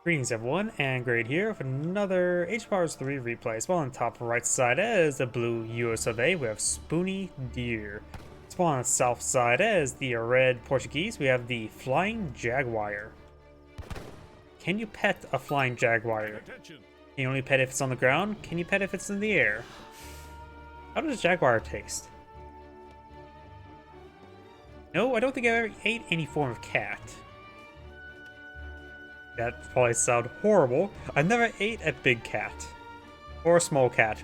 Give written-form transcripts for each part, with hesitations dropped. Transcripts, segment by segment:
Greetings everyone, and Grade here with another H-Powers 3 replay. Spawn on the top right side is the blue US of A, we have SpoonyDeer. Spawn on the south side is the red Portuguese, we have the Flying Jaguar. Can you pet a Flying Jaguar? Can you only pet if it's on the ground? Can you pet if it's in the air? How does Jaguar taste? No, I don't think I ever ate any form of cat. That probably sounds horrible. I never ate a big cat, or a small cat,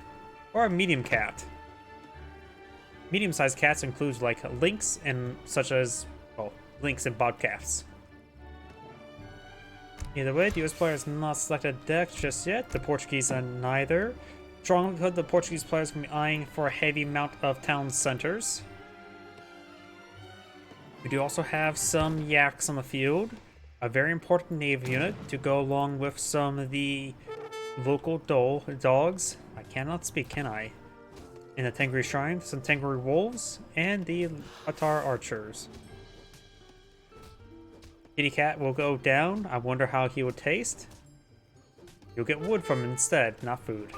or a medium cat. Medium-sized cats include like lynx and such as, well, lynx and bobcats. Either way, the US player has not selected a deck just yet. The Portuguese are neither. Strong likelihood the Portuguese players can be eyeing for a heavy amount of town centers. We do also have some yaks on the field. A very important naval unit to go along with some of the local dogs. I cannot speak, can I? In the Tengri Shrine, some Tengri Wolves, and the Atar Archers. Kitty Cat will go down. I wonder how he will taste. You'll get wood from him instead, not food.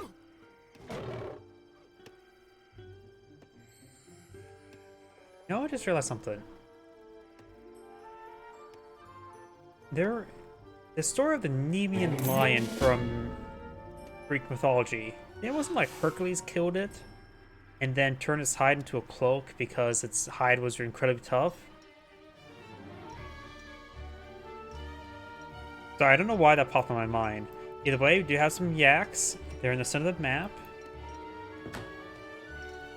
No, I just realized something. The story of the Nemean lion from Greek mythology, it wasn't like Hercules killed it and then turned its hide into a cloak because its hide was incredibly tough. Sorry, I don't know why that popped in my mind. Either way, we do have some yaks. They're in the center of the map.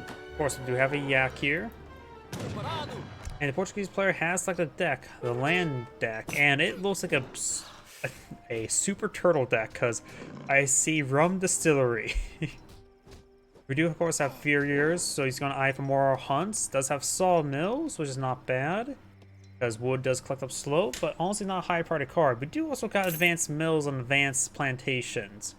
Of course, we do have a yak here. And the Portuguese player has selected a deck, the land deck, and it looks like a super turtle deck because I see rum distillery. We do of course have furriers, so he's going to eye for more hunts. Does have sawmills, which is not bad because wood does collect up slow, but honestly not a high priority card. We do also got advanced mills and advanced plantations.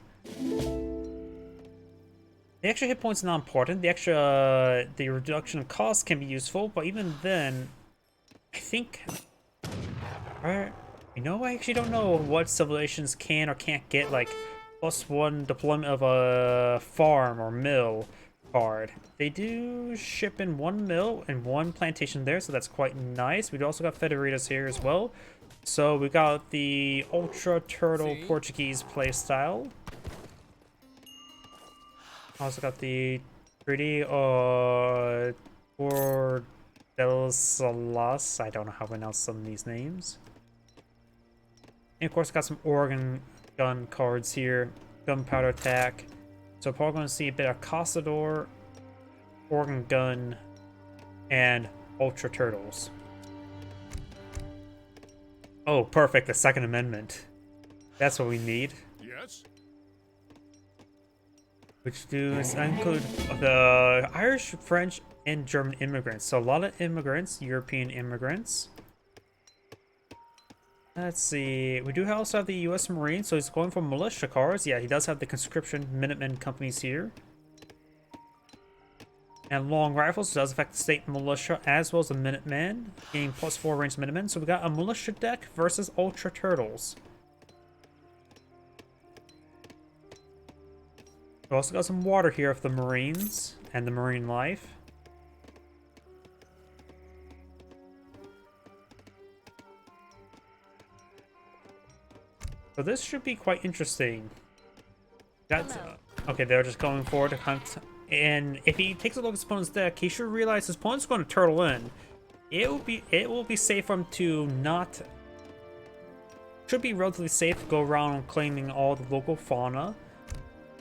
The extra hit points are not important. The reduction of cost can be useful, but even then, I think, you know, I actually don't know what civilizations can or can't get like +1 deployment of a farm or mill card. They do ship in 1 mill and 1 plantation there, so that's quite nice. We also got Federitas here as well. So we got the Ultra Turtle Portuguese playstyle. Also got the pretty Salas. I don't know how to pronounce some of these names. And of course got some organ gun cards here. Gunpowder attack. So probably going to see a bit of Castador, organ gun, and Ultra Turtles. Oh, perfect, the Second Amendment. That's what we need. Yes. Which include the Irish, French, and German immigrants. So a lot of immigrants, European immigrants. Let's see. We do also have the U.S. Marines, so he's going for militia cars. Yeah, he does have the conscription Minutemen companies here. And long rifles does affect the state militia as well as the Minutemen, gaining +4 ranged Minutemen. So we got a militia deck versus Ultra Turtles. We also got some water here of the Marines and the Marine life. So this should be quite interesting. That's okay, they're just going forward to hunt. And if he takes a look at his opponent's deck, he should realize his opponent's going to turtle in. It will be safe for him to not. Should be relatively safe to go around claiming all the local fauna.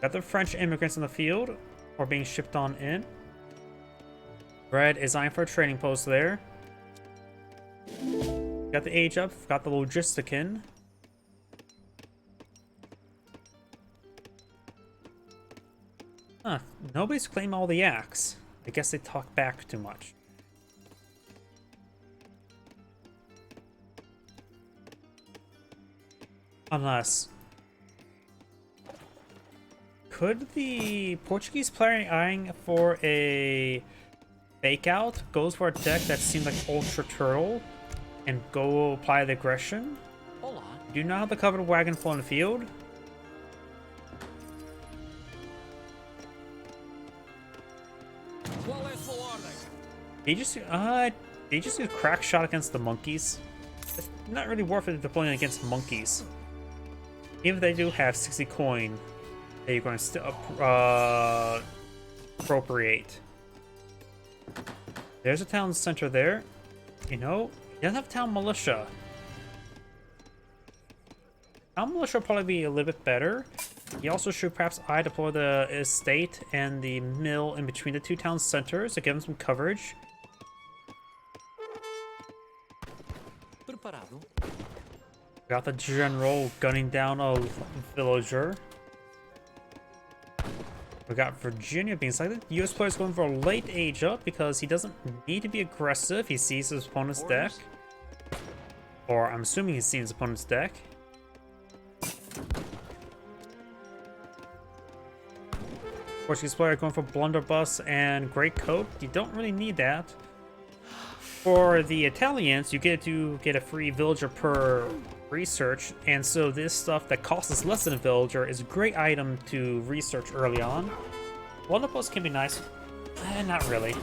Got the French immigrants in the field, or being shipped on in. Red is eyeing for a trading post there. Got the age up, got the logistican. Huh, nobody's claiming all the yaks. I guess they talk back too much. Unless... Could the Portuguese player eyeing for a fake out goes for a deck that seems like Ultra Turtle and go apply the aggression? Do not have the covered wagon full in the field. They just use crack shot against the monkeys. It's not really worth it deploying against monkeys. Even if they do have 60 coin that you're going to still appropriate. There's a town center there. You know, he doesn't have town militia. Town militia will probably be a little bit better. He also should perhaps deploy the estate and the mill in between the two town centers to give him some coverage. Got the general gunning down a villager. We got Virginia being selected. US player's going for a late age up because he doesn't need to be aggressive. He sees his opponent's deck. Or I'm assuming he's seen his opponent's deck. Portuguese player going for blunderbuss and great coat. You don't really need that. For the Italians, you get to get a free villager per research, and so this stuff that costs us less than a villager is a great item to research early on. Blunderbuss can be nice. Not really.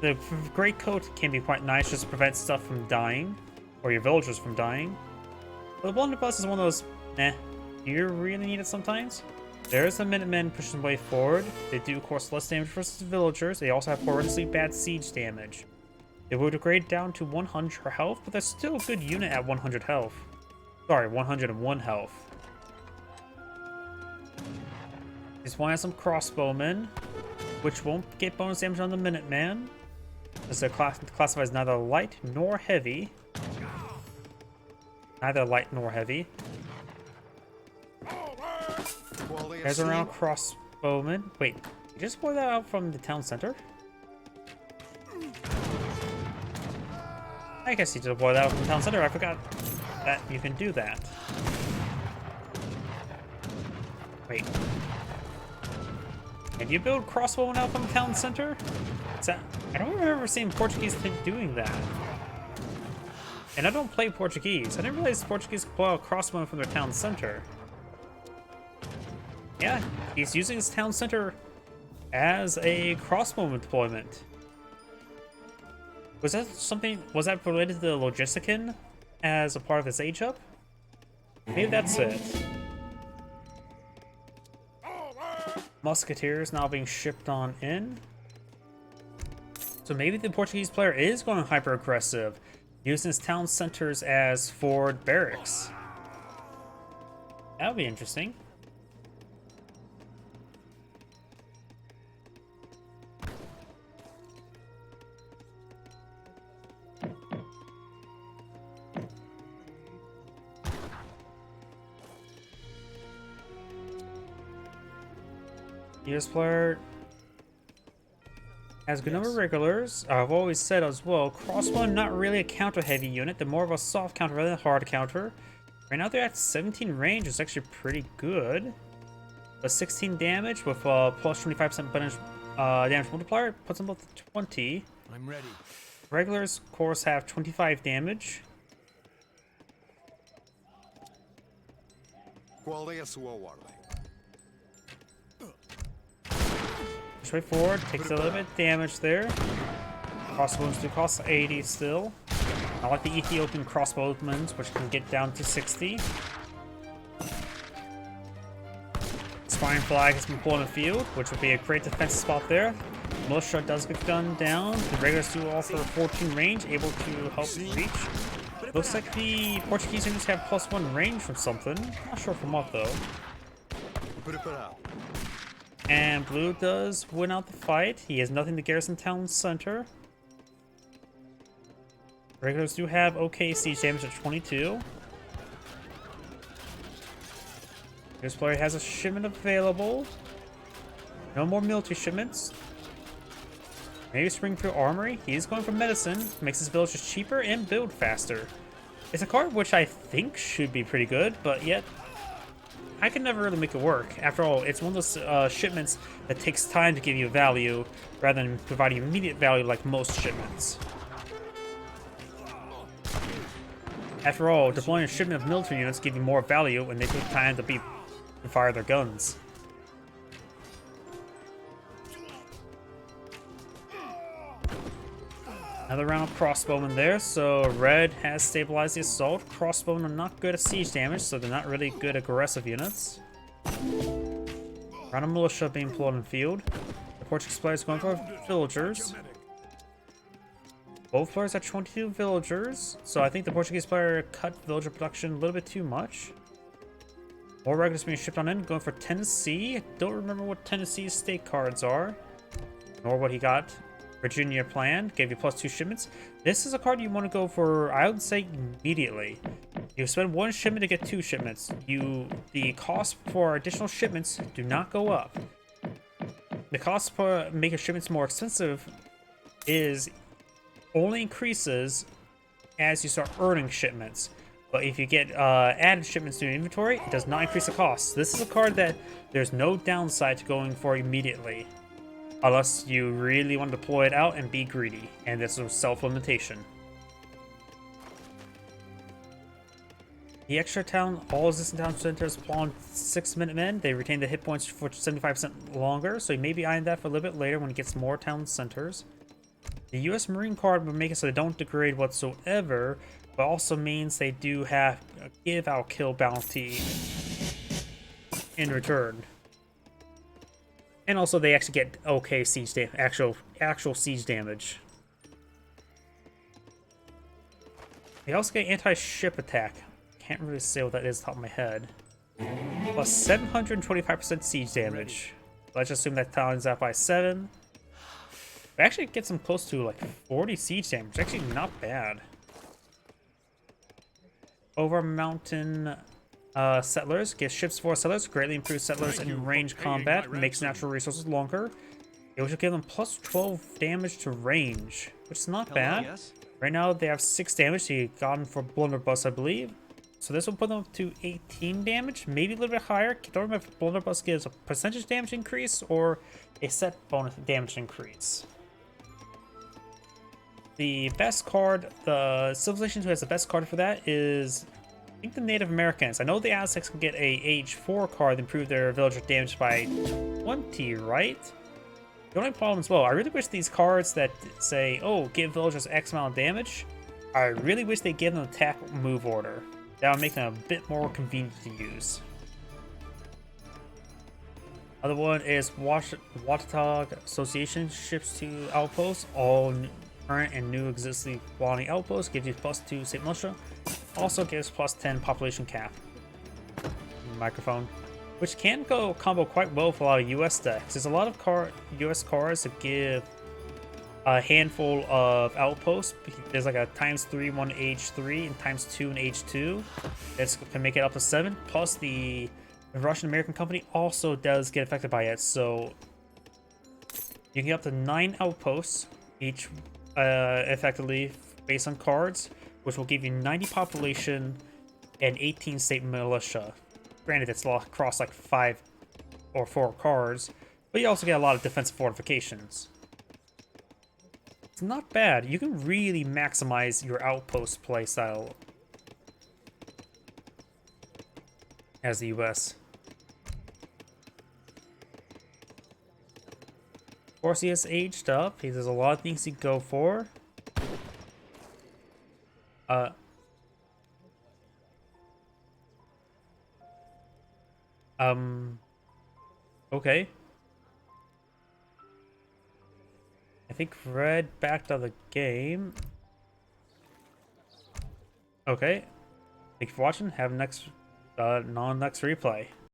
The great coat can be quite nice, just to prevent stuff from dying, or your villagers from dying. But the blunderbuss is one of those, do you really need it sometimes? There's a Minutemen pushing way forward. They do, of course, less damage versus villagers. They also have horrendously bad siege damage. They would degrade down to 100 health, but that's still a good unit at 100 health. Sorry, 101 health. This one has some crossbowmen, which won't get bonus damage on the Minuteman, as they're classified as neither light nor heavy. Neither light nor heavy. There's around crossbowmen. Wait, you just pull that out from the town center? I guess you just pull that out from the town center. I forgot that you can do that. Wait. Can you build crossbowmen out from the town center? I don't remember seeing Portuguese doing that. And I don't play Portuguese. I didn't realize Portuguese could pull out crossbowmen from their town center. Yeah, he's using his town center as a crossbowman deployment. Was that related to the Logistican as a part of his age up? Maybe that's it. Musketeers now being shipped on in. So maybe the Portuguese player is going hyper aggressive, using his town centers as forward barracks. That would be interesting. US player has a good number of regulars. I've always said as well, crossbow not really a counter heavy unit. They're more of a soft counter rather than a hard counter. Right now they're at 17 range. It's actually pretty good. But 16 damage with plus 25% damage multiplier puts them both at 20. I'm ready. Regulars, of course, have 25 damage. Push way forward, takes a little bit of damage there. Crossbows do cost 80 still. I like the Ethiopian crossbowmen, which can get down to 60. Spine flag has been pulled in the field, which would be a great defensive spot there. Militia does get gunned down. The regulars do offer 14 range, able to help reach. Looks like the Portuguese units have +1 range from something. Not sure from what though. And blue does win out the fight. He has nothing to garrison town center. Regulars do have okay siege damage at 22. This player has a shipment available. No more military shipments. Maybe Springfield Armory. He's going for medicine. Makes his villages cheaper and build faster. It's a card which I think should be pretty good, but yet I can never really make it work. After all, it's one of those shipments that takes time to give you value rather than providing immediate value like most shipments. After all, deploying a shipment of military units give you more value when they take time to fire their guns. Another round of crossbowmen there, so red has stabilized the assault. Crossbowmen are not good at siege damage, so they're not really good aggressive units. Round of militia being deployed in field. The Portuguese players going for villagers. Both players have 22 villagers, so I think the Portuguese player cut villager production a little bit too much. More regulars being shipped on in, going for Tennessee. I don't remember what Tennessee's state cards are, nor what he got. Virginia planned, gave you +2 shipments. This is a card you want to go for, I would say, immediately. You spend 1 shipment to get 2 shipments. The cost for additional shipments do not go up. The cost for making shipments more expensive only increases as you start earning shipments. But if you get added shipments to your inventory, it does not increase the cost. This is a card that there's no downside to going for immediately. Unless you really want to deploy it out and be greedy, and this is self-limitation. The extra town, all existing town centers spawn 6-minute men. They retain the hit points for 75% longer, so you may be eyeing that for a little bit later when it gets more town centers. The US Marine card would make it so they don't degrade whatsoever, but also means they do have a give out kill bounty in return. And also they actually get okay siege damage, actual siege damage. They also get anti-ship attack. Can't really say what that is off the top of my head. Plus 725% siege damage. Let's assume that times that by 7. It actually gets them close to like 40 siege damage. Actually not bad. Over mountain settlers, gives ships for settlers, greatly improves settlers in range combat, makes natural resources longer. It will give them plus 12 damage to range, which is not bad. Yes. Right now they have 6 damage, so you got them for blunderbuss, I believe. So this will put them up to 18 damage, maybe a little bit higher. Don't remember if blunderbuss gives a percentage damage increase or a set bonus damage increase. The best card, the civilization who has the best card for that is, I think, the Native Americans. I know the Aztecs can get a age 4 card to improve their villager damage by 20, right? The only problem as well, I really wish these cards that say, oh, give villagers X amount of damage, I really wish they give them attack move order. That would make them a bit more convenient to use. Other one is Watauga Association ships to outposts. All current and new existing quality outposts gives you +2 state militia. Also gives +10 population cap. Microphone, which can go combo quite well for a lot of US decks. There's a lot of US cards that give a handful of outposts. There's like a ×3 one H3 and ×2 an H2. That can make it up to 7. Plus the Russian American company also does get affected by it, so you can get up to 9 outposts each, effectively based on cards, which will give you 90 population and 18 state militia. Granted, it's across like 5 or 4 cards, but you also get a lot of defensive fortifications. It's not bad. You can really maximize your outpost playstyle as the US. Of course, he has aged up. There's a lot of things he can go for. Okay. I think Red backed out of the game. Okay. Thank you for watching. Have next replay.